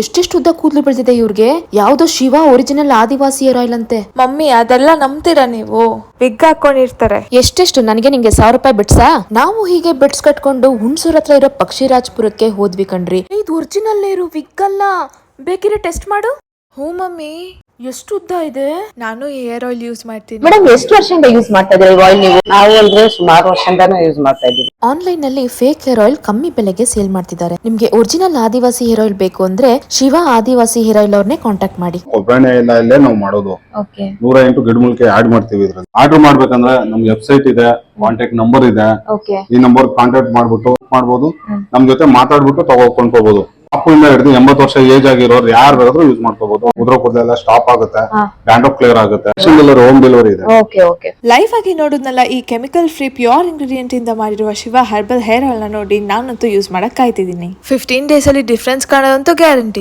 ಎಷ್ಟೆಷ್ಟು ಉದ್ದ ಕೂದಲು ಬೆಳೆದಿದೆ ಇವ್ರಿಗೆ. ಯಾವ್ದೋ ಶಿವ ಒರಿಜಿನಲ್ ಆದಿವಾಸಿ ಹೇರ್ ಆಯಿಲ್ ಅಂತೆ. ಮಮ್ಮಿ ಅದೆಲ್ಲ ನಂಬ್ತೀರಾ ನೀವು? ವಿಗ್ ಹಾಕೊಂಡಿರ್ತಾರೆ. ಎಷ್ಟೆಷ್ಟು ನನಗೆ ನಿಂಗೆ 1000 ರೂಪಾಯಿ ಬಿಡ್ಸಾ? ನಾವು ಹೀಗೆ ಬೆಡ್ಸ್ ಕಟ್ಕೊಂಡು ಹುಣಸೂರ್ ಹತ್ರ ಇರೋ ಪಕ್ಷಿರಾಜ್ಪುರಕ್ಕೆ ಹೋದ್ವಿ ಕಣ್ರಿ. ಇದು ಒರಿಜಿನಲ್ ಇರೋ ವಿಗ್ ಅಲ್ಲ, ಬೇಕಿದ್ರೆ ಟೆಸ್ಟ್ ಮಾಡು. ಹ್ಞೂ ಮಮ್ಮಿ. ಎಷ್ಟು ಉದ್ದ ಇದೆ. ನಾನು ಹೇರ್ ಆಯಿಲ್ ಯೂಸ್ ಮಾಡ್ತೀನಿ. ಮೇಡಮ್ ಎಷ್ಟು ವರ್ಷದಿಂದ ಯೂಸ್ ಮಾಡ್ತಾ ಇದ್ದೀರಾ ಆಯಿಲ್ ನೀವು? ನಾವು ಅಂದ್ರೆ ಸುಮಾರು ವರ್ಷದಿಂದಾನು ಯೂಸ್ ಮಾಡ್ತಾ ಇದ್ದೀವಿ. ಆನ್ಲೈನ್ ನಲ್ಲಿ ಫೇಕ್ ಹೇರ್ ಆಯಿಲ್ ಕಮ್ಮಿ ಬೆಲೆಗೆ ಸೇಲ್ ಮಾಡ್ತಿದ್ದಾರೆ. ನಿಮ್ಗೆ ಒರಿಜಿನಲ್ ಆದಿವಾಸಿ ಹೇರ್ ಆಯಿಲ್ ಬೇಕು ಅಂದ್ರೆ ಶಿವ ಆದಿವಾಸಿ ಹೇರ್ ಆಯಿಲ್ ಅವ್ರನ್ನೇ ಕಾಂಟ್ಯಾಕ್ಟ್ ಮಾಡಿ. ಒಬ್ಬರೇ ಇಲ್ಲೇ ನಾವು ಮಾಡೋದು. 108 ಗಿಡಮೂಲಿಕೆ ಆಡ್ ಮಾಡ್ತೀವಿ ಇದ್ರಲ್ಲಿ. ಆರ್ಡರ್ ಮಾಡ್ಬೇಕಂದ್ರೆ ನಮ್ ವೆಬ್ಸೈಟ್ ಇದೆ, ಕಾಂಟ್ಯಾಕ್ಟ್ ನಂಬರ್ ಇದೆ. ಈ ನಂಬರ್ ಕಾಂಟ್ಯಾಕ್ಟ್ ಮಾಡ್ಬಿಟ್ಟು ಮಾಡಬಹುದು. ನಮ್ ಜೊತೆ ಮಾತಾಡ್ಬಿಟ್ಟು ತಗೊಂಡ್ಕೋಬಹುದು. ಅಪ್ಪಿಂದ ಹಿಡಿದು 80 ವರ್ಷ ಏಜ್ ಆಗಿರೋರು ಯಾರು ಬೇಕಾದ್ರೂ ಯೂಸ್ ಮಾಡ್ಕೋಬಹುದು. ಉದ್ರ ಕೂದಲೆಲ್ಲ ಸ್ಟಾಪ್ ಆಗುತ್ತೆ, ಡ್ಯಾಂಡ್ರಫ್ ಕ್ಲಿಯರ್ ಆಗುತ್ತೆ. ಹೋಮ್ ಡೆಲಿವರಿ ಇದೆ. ಲೈಫ್ ಆಗಿ ನೋಡಿದ್ನಲ್ಲ ಈ ಕೆಮಿಕಲ್ ಫ್ರೀ ಪ್ಯೂರ್ ಇಂಗ್ರೀಡಿಯೆಂಟ್ ಇಂದ ಮಾಡಿರುವ ಶಿವ ಹರ್ಬಲ್ ಹೇರ್ ಆಯಿಲ್ ನ ನೋಡಿ ನಾನಂತೂ ಯೂಸ್ ಮಾಡಕ್ ಕಾಯ್ತಿದ್ದೀನಿ. 15 ಡೇಸ್ ಅಲ್ಲಿ ಡಿಫ್ರೆನ್ಸ್ ಕಾಣೋದಂತೂ ಗ್ಯಾರಂಟಿ.